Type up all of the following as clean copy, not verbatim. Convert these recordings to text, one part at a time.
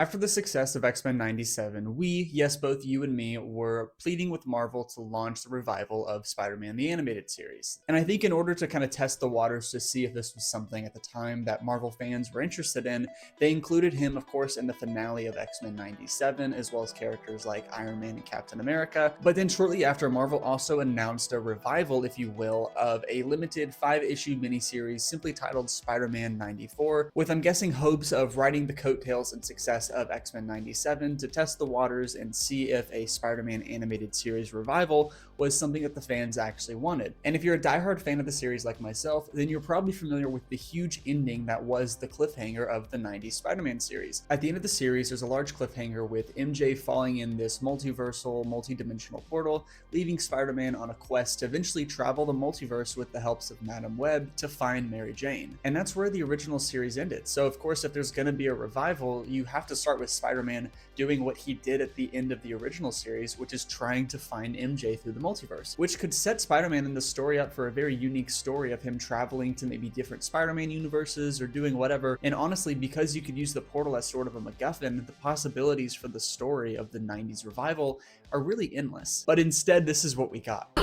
After the success of X-Men 97, we, yes, both you and me, were pleading with Marvel to launch the revival of Spider-Man the Animated Series. And I think in order to kind of test the waters to see if this was something at the time that Marvel fans were interested in, they included him, of course, in the finale of X-Men 97, as well as characters like Iron Man and Captain America. But then shortly after, Marvel also announced a revival, if you will, of a limited 5-issue miniseries simply titled Spider-Man 94, with, I'm guessing, hopes of riding the coattails and success of X-Men 97 to test the waters and see if a Spider-Man animated series revival was something that the fans actually wanted. And if you're a diehard fan of the series like myself, then you're probably familiar with the huge ending that was the cliffhanger of the 90s Spider-Man series. At the end of the series, there's a large cliffhanger with MJ falling in this multiversal, multi-dimensional portal, leaving Spider-Man on a quest to eventually travel the multiverse with the helps of Madam Web to find Mary Jane. And that's where the original series ended. So of course, if there's going to be a revival, you have to start with Spider-Man doing what he did at the end of the original series, which is trying to find MJ through the multiverse, which could set Spider-Man in the story up for a very unique story of him traveling to maybe different Spider-Man universes or doing whatever. And honestly, because you could use the portal as sort of a MacGuffin, the possibilities for the story of the 90s revival are really endless. But instead, this is what we got.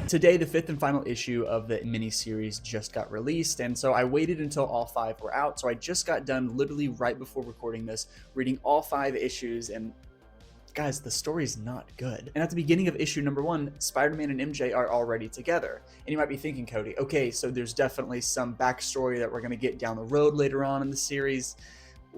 Today, the 5th and final issue of the miniseries just got released, and so I waited until all 5 were out. So I just got done literally right before recording this, reading all 5 issues, and guys, the story's not good. And at the beginning of issue number 1, Spider-Man and MJ are already together. And you might be thinking, Cody, okay, so there's definitely some backstory that we're gonna get down the road later on in the series.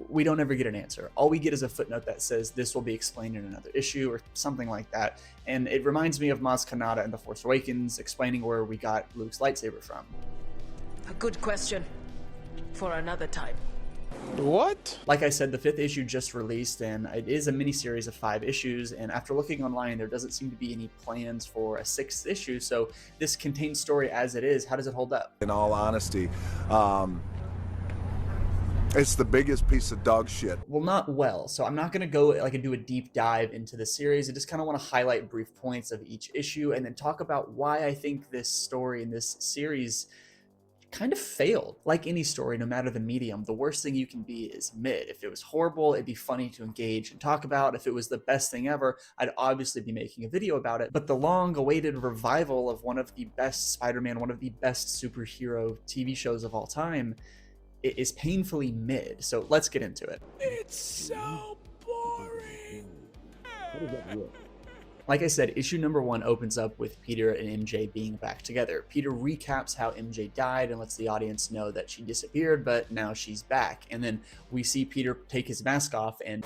We don't ever get an answer. All we get is a footnote that says this will be explained in another issue or something like that. And it reminds me of Maz Kanata in The Force Awakens explaining where we got Luke's lightsaber from. A good question for another time. What? Like I said, the 5th issue just released, and it is a mini-series of 5 issues, and after looking online, there doesn't seem to be any plans for a 6th issue, so this contained story as it is, how does it hold up? In all honesty, it's the biggest piece of dog shit. Well, not well. So I'm not going to go like and do a deep dive into the series. I just kind of want to highlight brief points of each issue and then talk about why I think this story in this series kind of failed. Like any story, no matter the medium, the worst thing you can be is mid. If it was horrible, it'd be funny to engage and talk about. If it was the best thing ever, I'd obviously be making a video about it. But the long-awaited revival of one of the best Spider-Man, one of the best superhero TV shows of all time, it is painfully mid. So let's get into it. It's so boring. Like I said, issue number 1 opens up with Peter and MJ being back together. Peter recaps how MJ died and lets the audience know that she disappeared, but now she's back. And then we see Peter take his mask off and...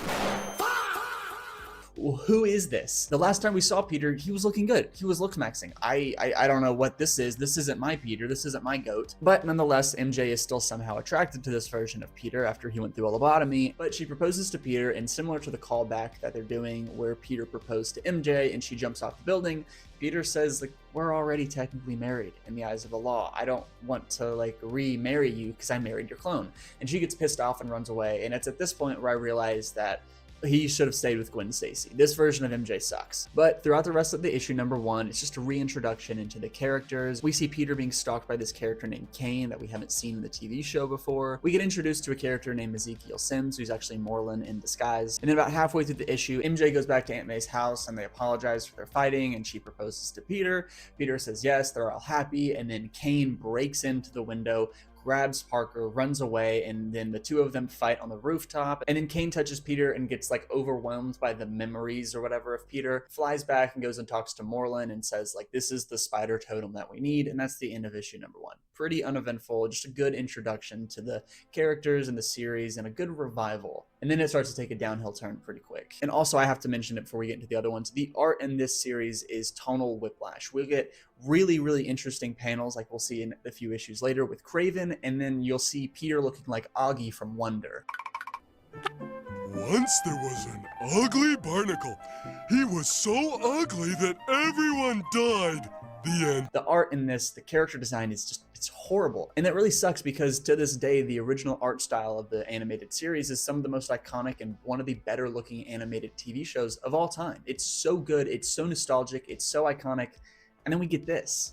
Well, who is this? The last time we saw Peter, he was looking good. He was look maxing. I don't know what this is. This isn't my Peter. This isn't my goat. But nonetheless, MJ is still somehow attracted to this version of Peter after he went through a lobotomy. But she proposes to Peter, and similar to the callback that they're doing where Peter proposed to MJ and she jumps off the building, Peter says, like, we're already technically married in the eyes of the law. I don't want to like remarry you because I married your clone. And she gets pissed off and runs away. And it's at this point where I realize that he should have stayed with Gwen Stacy. This version of MJ sucks. But throughout the rest of the issue number 1, it's just a reintroduction into the characters. We see Peter being stalked by this character named Kane that we haven't seen in the TV show before. We get introduced to a character named Ezekiel Sims, who's actually Morlun in disguise. And then about halfway through the issue, MJ goes back to Aunt May's house and they apologize for their fighting and she proposes to Peter. Peter says yes, they're all happy, and then Kane breaks into the window, grabs Parker, runs away, and then the two of them fight on the rooftop. And then Kane touches Peter and gets like overwhelmed by the memories or whatever of Peter, flies back and goes and talks to Morlun and says like, this is the spider totem that we need. And that's the end of issue number 1. Pretty uneventful, just a good introduction to the characters in the series and a good revival. And then it starts to take a downhill turn pretty quick. And also, I have to mention it before we get into the other ones, the art in this series is tonal whiplash. We'll get really, really interesting panels like we'll see in a few issues later with Kraven, and then you'll see Peter looking like Augie from Wonder. Once there was an ugly barnacle. He was so ugly that everyone died. The end. The art in this, the character design is just, it's horrible. And that really sucks because to this day, the original art style of the animated series is some of the most iconic and one of the better looking animated TV shows of all time. It's so good, it's so nostalgic, it's so iconic. And then we get this.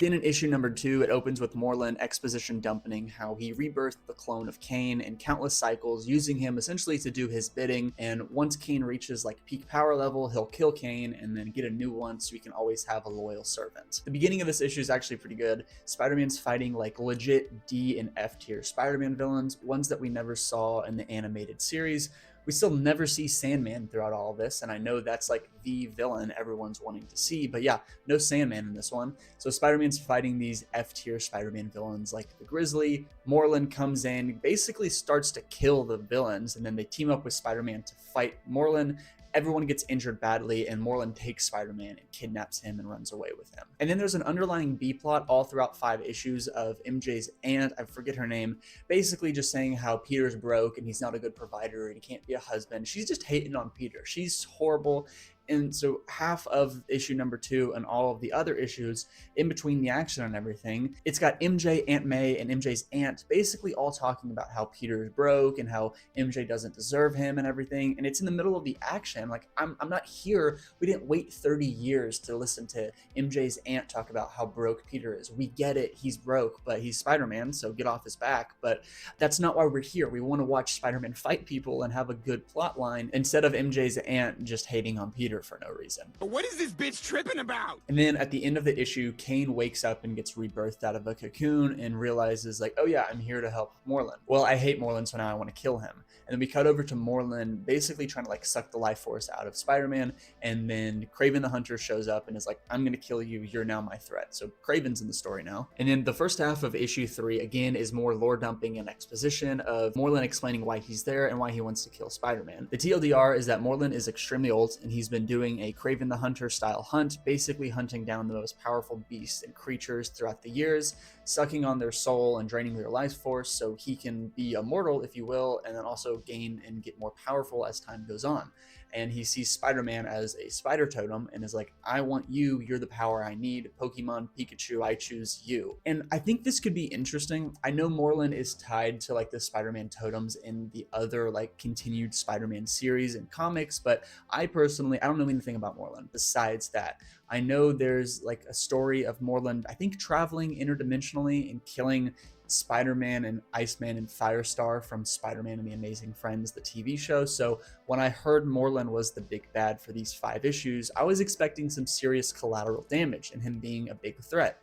Then in issue number 2, it opens with Morlun exposition dumping how he rebirthed the clone of Cain in countless cycles, using him essentially to do his bidding, and once Cain reaches like peak power level, he'll kill Cain and then get a new one so he can always have a loyal servant. The beginning of this issue is actually pretty good. Spider-Man's fighting like legit D and F tier Spider-Man villains, ones that we never saw in the animated series. We still never see Sandman throughout all of this, and I know that's like the villain everyone's wanting to see, but yeah, no Sandman in this one. So Spider-Man's fighting these F-tier Spider-Man villains like the Grizzly. Morlun comes in, basically starts to kill the villains, and then they team up with Spider-Man to fight Morlun. Everyone gets injured badly, and Morlun takes Spider-Man and kidnaps him and runs away with him. And then there's an underlying B-plot all throughout 5 issues of MJ's aunt, I forget her name, basically just saying how Peter's broke and he's not a good provider and he can't be a husband. She's just hating on Peter. She's horrible. And so half of issue number 2 and all of the other issues in between the action and everything, it's got MJ, Aunt May, and MJ's aunt basically all talking about how Peter is broke and how MJ doesn't deserve him and everything. And it's in the middle of the action. Like, I'm not here. We didn't wait 30 years to listen to MJ's aunt talk about how broke Peter is. We get it. He's broke, but he's Spider-Man, so get off his back. But that's not why we're here. We want to watch Spider-Man fight people and have a good plot line instead of MJ's aunt just hating on Peter for no reason. What is this bitch tripping about? And then at the end of the issue, Cain wakes up and gets rebirthed out of a cocoon and realizes like, oh yeah, I'm here to help Morlun. Well, I hate Morlun, so now I want to kill him. And then we cut over to Morlun basically trying to like suck the life force out of Spider-Man, and then Kraven the Hunter shows up and is like, I'm gonna kill you, you're now my threat. So Kraven's in the story now. And then the first half of issue 3 again is more lore dumping and exposition of Morlun explaining why he's there and why he wants to kill Spider-Man. The TLDR is that Morlun is extremely old and he's been doing a Kraven the Hunter style hunt, basically hunting down the most powerful beasts and creatures throughout the years, sucking on their soul and draining their life force so he can be immortal, if you will, and then also gain and get more powerful as time goes on. And he sees Spider-Man as a spider totem and is like, I want you, you're the power I need. Pokemon Pikachu, I choose you. And I think this could be interesting. I know Morlun is tied to like the Spider-Man totems in the other like continued Spider-Man series and comics, but I personally, I don't know anything about Morlun besides that. I know there's like a story of Morlun, I think, traveling interdimensionally and killing Spider-Man and Iceman and Firestar from Spider-Man and the Amazing Friends, the TV show. So when I heard Morlun was the big bad for these 5 issues, I was expecting some serious collateral damage and him being a big threat.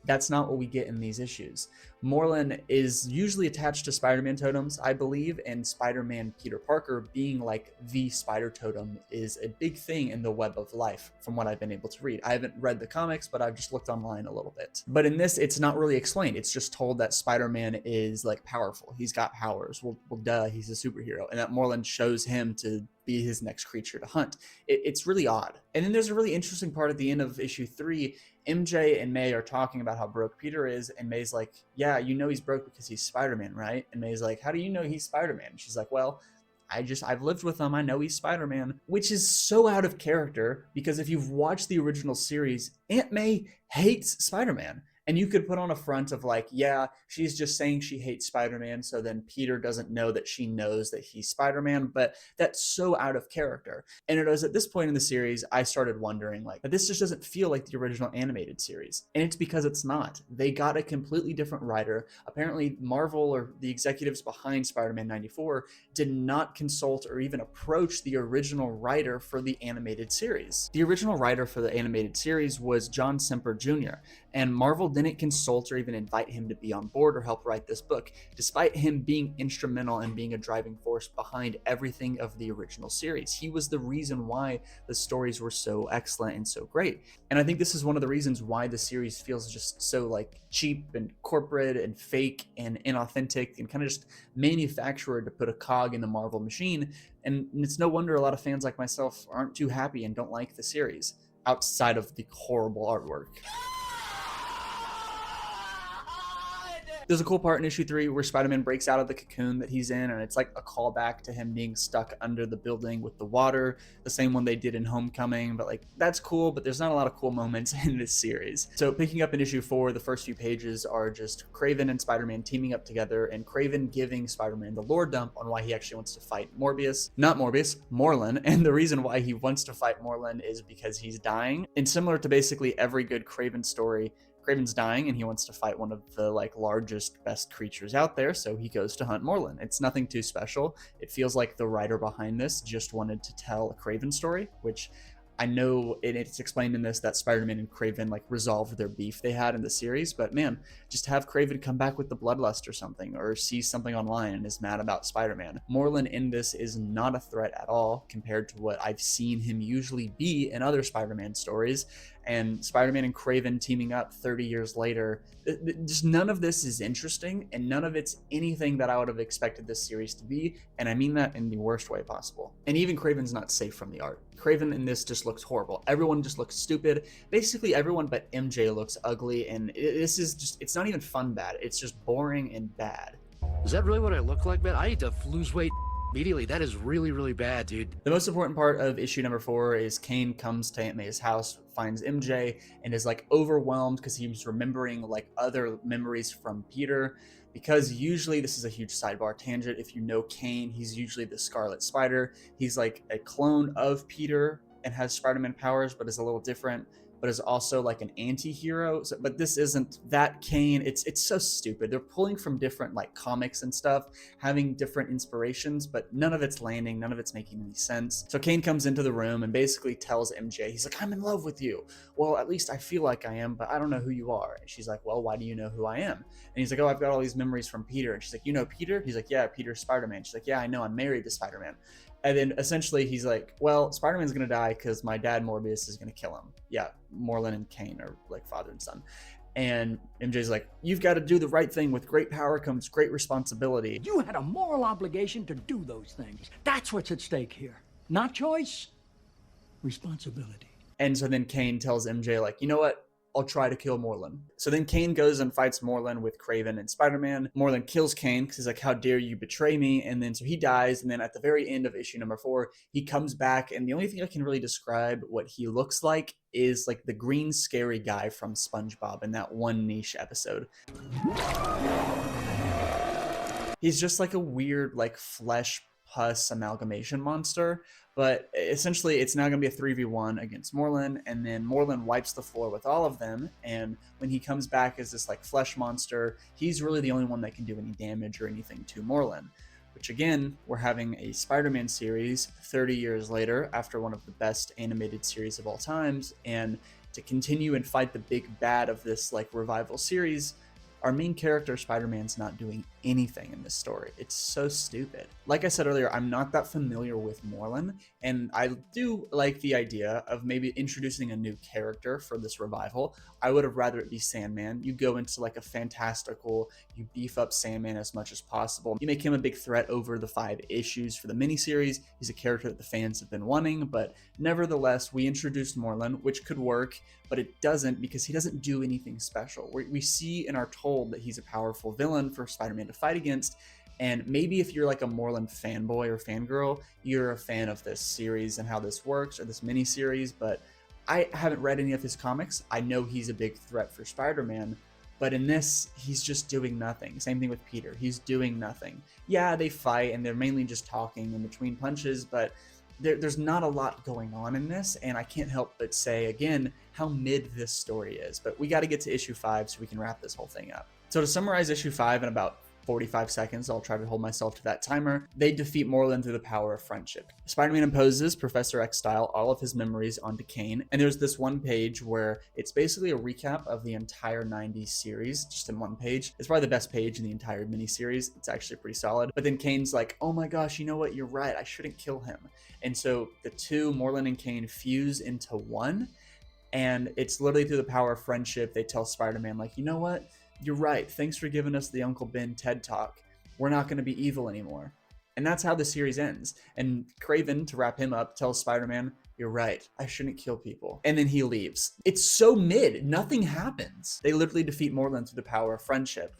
That's not what we get in these issues. Morlun is usually attached to Spider-Man totems, I believe, and Spider-Man Peter Parker being like the spider totem is a big thing in the web of life from what I've been able to read. I haven't read the comics, but I've just looked online a little bit. But in this, it's not really explained. It's just told that Spider-Man is like powerful. He's got powers. Well, duh, he's a superhero. And that Morlun shows him to be his next creature to hunt. It's really odd. And then there's a really interesting part at the end of issue 3. MJ and May are talking about how broke Peter is, and May's like, yeah, you know he's broke because he's Spider-Man, right? And May's like, how do you know he's Spider-Man? She's like, well, I've lived with him, I know he's Spider-Man, which is so out of character because if you've watched the original series, Aunt May hates Spider-Man. And you could put on a front of like, yeah, she's just saying she hates Spider-Man, so then Peter doesn't know that she knows that he's Spider-Man, but that's so out of character. And it was at this point in the series, I started wondering, like, this just doesn't feel like the original animated series. And it's because it's not. They got a completely different writer. Apparently, Marvel or the executives behind Spider-Man 94 did not consult or even approach the original writer for the animated series. The original writer for the animated series was John Semper Jr., and Marvel didn't consult or even invite him to be on board or help write this book, despite him being instrumental and being a driving force behind everything of the original series. He was the reason why the stories were so excellent and so great. And I think this is one of the reasons why the series feels just so like cheap and corporate and fake and inauthentic and kind of just manufactured to put a cog in the Marvel machine. And it's no wonder a lot of fans like myself aren't too happy and don't like the series, outside of the horrible artwork. There's a cool part in issue 3 where Spider-Man breaks out of the cocoon that he's in, and it's like a callback to him being stuck under the building with the water, the same one they did in Homecoming, but like that's cool, but there's not a lot of cool moments in this series. So picking up in issue 4, the first few pages are just Kraven and Spider-Man teaming up together, and Kraven giving Spider-Man the lore dump on why he actually wants to fight Morlun, and the reason why he wants to fight Morlun is because he's dying. And similar to basically every good Kraven story, Kraven's dying and he wants to fight one of the like largest, best creatures out there, so he goes to hunt Morlun. It's nothing too special. It feels like the writer behind this just wanted to tell a Kraven story, which I know it's explained in this that Spider-Man and Kraven like resolved their beef they had in the series, but man, just have Kraven come back with the bloodlust or something, or see something online and is mad about Spider-Man. Morlun in this is not a threat at all compared to what I've seen him usually be in other Spider-Man stories, and Spider-Man and Kraven teaming up 30 years later, just none of this is interesting, and none of it's anything that I would have expected this series to be, and I mean that in the worst way possible. And even Kraven's not safe from the art. Kraven in this just looks horrible. Everyone just looks stupid. Basically everyone but MJ looks ugly, and this is just, it's not even fun bad. It's just boring and bad. Is that really what I look like, man? I need to lose weight immediately. That is really, really bad, dude. The most important part of issue number 4 is Kane comes to Aunt May's house, finds MJ, and is like overwhelmed because he's remembering like other memories from Peter. Because usually, this is a huge sidebar tangent, if you know Kane, he's usually the Scarlet Spider. He's like a clone of Peter and has Spider-Man powers, but is a little different, but is also like an anti-hero. So, but this isn't that Kane. It's so stupid. They're pulling from different like comics and stuff, having different inspirations, but none of it's landing, none of it's making any sense. So Kane comes into the room and basically tells MJ, he's like, I'm in love with you. Well, at least I feel like I am, but I don't know who you are. And she's like, well, why do you know who I am? And he's like, oh, I've got all these memories from Peter. And she's like, you know Peter? He's like, yeah, Peter's Spider-Man. She's like, yeah, I know, I'm married to Spider-Man. And then essentially he's like, well, Spider-Man's going to die because my dad Morbius is going to kill him. Yeah, Morlun and Kane are like father and son. And MJ's like, you've got to do the right thing. With great power comes great responsibility. You had a moral obligation to do those things. That's what's at stake here. Not choice, responsibility. And so then Kane tells MJ like, you know what? I'll try to kill Morlun. So then Kane goes and fights Morlun with Kraven and Spider-Man. Morlun kills Kane because he's like, how dare you betray me? And then so he dies. And then at the very end of issue number 4, he comes back. And the only thing I can really describe what he looks like is like the green scary guy from SpongeBob in that one niche episode. He's just like a weird like flesh pus amalgamation monster, but essentially it's now going to be a 3v1 against Morlun, and then Morlun wipes the floor with all of them, and when he comes back as this like flesh monster, he's really the only one that can do any damage or anything to Morlun. Which again, we're having a Spider-Man series 30 years later after one of the best animated series of all times, and to continue and fight the big bad of this like revival series, our main character, Spider-Man's not doing anything in this story. It's so stupid. Like I said earlier, I'm not that familiar with Morlun, and I do like the idea of maybe introducing a new character for this revival. I would have rather it be Sandman. You go into like a fantastical, you beef up Sandman as much as possible. You make him a big threat over the 5 issues for the miniseries. He's a character that the fans have been wanting, but nevertheless, we introduced Morlun, which could work, but it doesn't because he doesn't do anything special. We see and are told that he's a powerful villain for Spider-Man to fight against, and maybe if you're like a Morlun fanboy or fangirl, you're a fan of this series and how this works, or this miniseries, but I haven't read any of his comics. I know he's a big threat for Spider-Man, but in this, he's just doing nothing. Same thing with Peter. He's doing nothing. Yeah, they fight, and they're mainly just talking in between punches, but there's not a lot going on in this, and I can't help but say, again, how mid this story is. But we got to get to issue 5 so we can wrap this whole thing up. So to summarize issue 5 in about 45 seconds, I'll try to hold myself to that timer. They defeat Morlun through the power of friendship. Spider-Man imposes, Professor X style, all of his memories onto Kane, and there's this one page where it's basically a recap of the entire 90s series, just in one page. It's probably the best page in the entire miniseries. It's actually pretty solid. But then Kane's like, oh my gosh, you know what? You're right. I shouldn't kill him. And so the two, Morlun and Kane, fuse into one, and it's literally through the power of friendship. They tell Spider-Man, like, you know what? You're right. Thanks for giving us the Uncle Ben TED Talk. We're not going to be evil anymore. And that's how the series ends. And Kraven, to wrap him up, tells Spider-Man, you're right. I shouldn't kill people. And then he leaves. It's so mid. Nothing happens. They literally defeat Morlun through the power of friendship.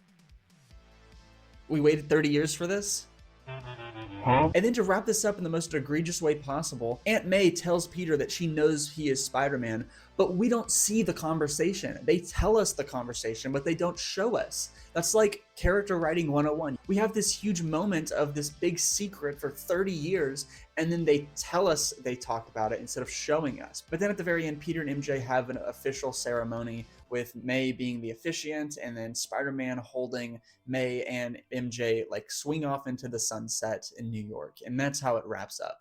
We waited 30 years for this? And then to wrap this up in the most egregious way possible, Aunt May tells Peter that she knows he is Spider-Man, but we don't see the conversation. They tell us the conversation, but they don't show us. That's like character writing 101. We have this huge moment of this big secret for 30 years, and then they tell us they talked about it instead of showing us. But then at the very end, Peter and MJ have an official ceremony with May being the officiant and then Spider-Man holding May and MJ like swing off into the sunset in New York. And that's how it wraps up.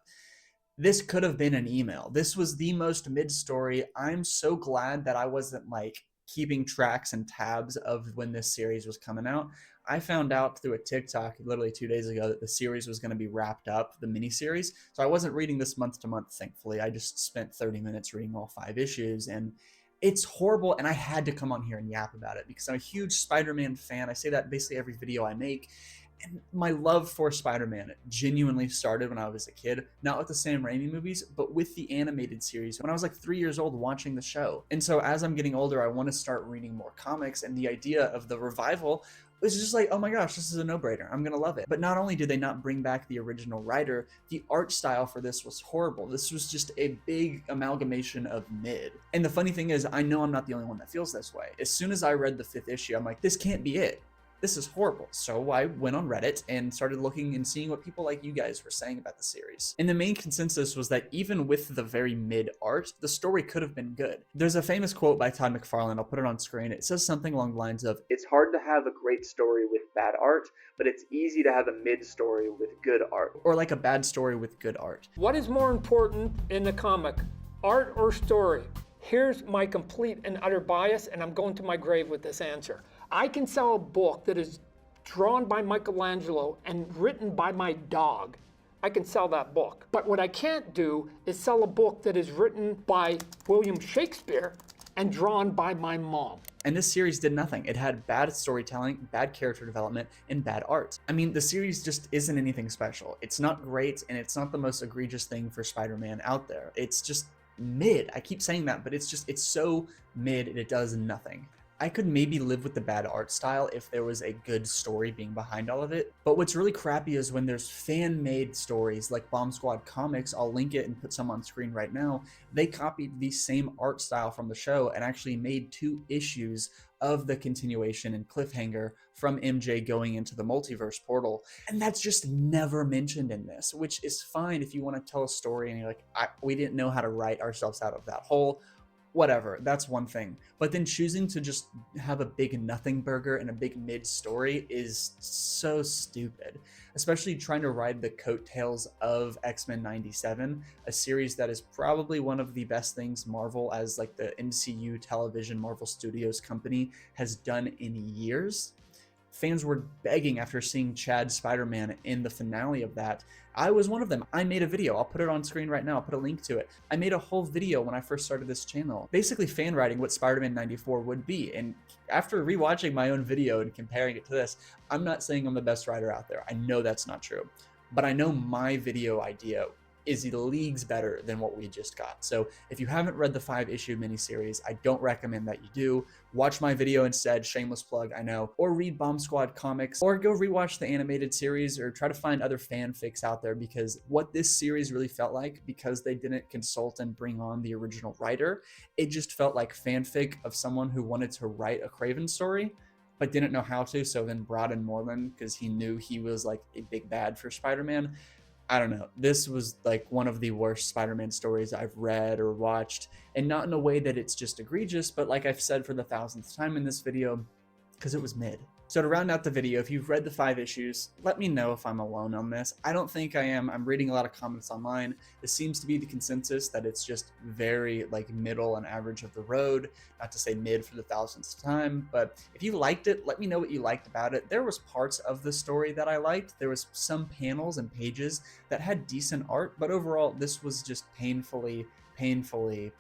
This could have been an email. This was the most mid-story. I'm so glad that I wasn't like keeping tracks and tabs of when this series was coming out. I found out through a TikTok literally 2 days ago that the series was going to be wrapped up, the miniseries. So I wasn't reading this month to month, thankfully. I just spent 30 minutes reading all 5 issues, and it's horrible. And I had to come on here and yap about it because I'm a huge Spider-Man fan. I say that basically every video I make. And my love for Spider-Man genuinely started when I was a kid, not with the Sam Raimi movies, but with the animated series when I was like 3 years old watching the show. And so as I'm getting older, I want to start reading more comics, and the idea of the revival was just like, oh my gosh, this is a no-brainer. I'm gonna love it. But not only did they not bring back the original writer, the art style for this was horrible. This was just a big amalgamation of mid. And the funny thing is, I know I'm not the only one that feels this way. As soon as I read the 5th issue, I'm like, this can't be it. This is horrible. So I went on Reddit and started looking and seeing what people like you guys were saying about the series. And the main consensus was that even with the very mid art, the story could have been good. There's a famous quote by Todd McFarlane. I'll put it on screen. It says something along the lines of, "It's hard to have a great story with bad art, but it's easy to have a mid story with good art." Or like a bad story with good art. What is more important in the comic, art or story? Here's my complete and utter bias, and I'm going to my grave with this answer. I can sell a book that is drawn by Michelangelo and written by my dog. I can sell that book. But what I can't do is sell a book that is written by William Shakespeare and drawn by my mom. And this series did nothing. It had bad storytelling, bad character development, and bad art. I mean, the series just isn't anything special. It's not great, and it's not the most egregious thing for Spider-Man out there. It's just mid. I keep saying that, but it's so mid and it does nothing. I could maybe live with the bad art style if there was a good story being behind all of it. But what's really crappy is when there's fan-made stories like Bomb Squad Comics. I'll link it and put some on screen right now. They copied the same art style from the show and actually made 2 issues of the continuation and cliffhanger from MJ going into the multiverse portal. And that's just never mentioned in this, which is fine if you want to tell a story and you're like, we didn't know how to write ourselves out of that hole. Whatever, that's one thing. But then choosing to just have a big nothing burger and a big mid story is so stupid. Especially trying to ride the coattails of X-Men 97, a series that is probably one of the best things Marvel, as like the MCU television Marvel Studios company, has done in years. Fans were begging after seeing Chad's Spider-Man in the finale of that. I was one of them. I made a video. I'll put it on screen right now. I'll put a link to it. I made a whole video when I first started this channel, basically fan writing what Spider-Man 94 would be. And after rewatching my own video and comparing it to this, I'm not saying I'm the best writer out there. I know that's not true. But I know my video idea is leagues better than what we just got. So if you haven't read the 5-issue miniseries, I don't recommend that you do. Watch my video instead, shameless plug, I know, or read Bomb Squad Comics, or go rewatch the animated series, or try to find other fanfics out there, because what this series really felt like, because they didn't consult and bring on the original writer, it just felt like fanfic of someone who wanted to write a Kraven story, but didn't know how to, so then brought in Moreland because he knew he was like a big bad for Spider-Man. I don't know. This was like one of the worst Spider-Man stories I've read or watched, and not in a way that it's just egregious, but like I've said for the 1000th time in this video, because it was mid. So to round out the video, if you've read the 5 issues, let me know if I'm alone on this. I don't think I am. I'm reading a lot of comments online. This seems to be the consensus that it's just very like middle and average of the road, not to say mid for the 1000th time, but if you liked it, let me know what you liked about it. There was parts of the story that I liked. There was some panels and pages that had decent art, but overall this was just painfully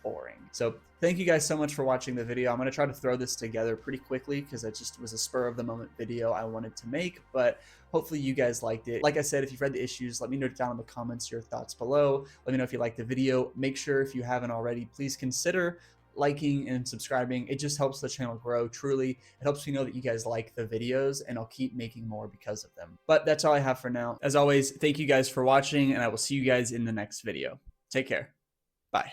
boring. So thank you guys so much for watching the video. I'm going to try to throw this together pretty quickly because it just was a spur of the moment video I wanted to make, but hopefully you guys liked it. Like I said, if you've read the issues, let me know down in the comments your thoughts below. Let me know if you liked the video. Make sure, if you haven't already, please consider liking and subscribing. It just helps the channel grow. Truly, it helps me know that you guys like the videos, and I'll keep making more because of them. But that's all I have for now. As always, thank you guys for watching, and I will see you guys in the next video. Take care. Bye.